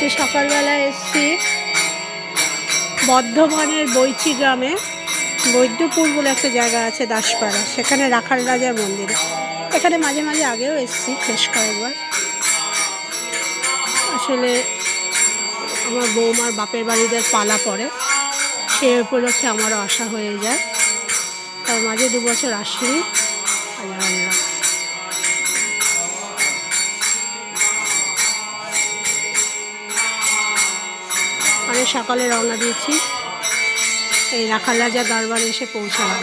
আজকে সকালবেলা এসছি বর্ধমানের বৈচি গ্রামে। বৈদ্যপুর বলে একটা জায়গা আছে দাসপাড়া, সেখানে রাখাল রাজার মন্দিরে। এখানে মাঝে মাঝে আগেও এসছি বেশ কয়েকবার। আসলে আমার বৌমার বাপের বাড়িদের পালা পড়ে, সে উপলক্ষে আমারও আসা হয়ে যায়। তার মাঝে 2 বছর আসিনি। আল্লাহ অনেক সকালে রওনা দিয়েছি, এই রাখাল রাজা দরবারে এসে পৌঁছালাম।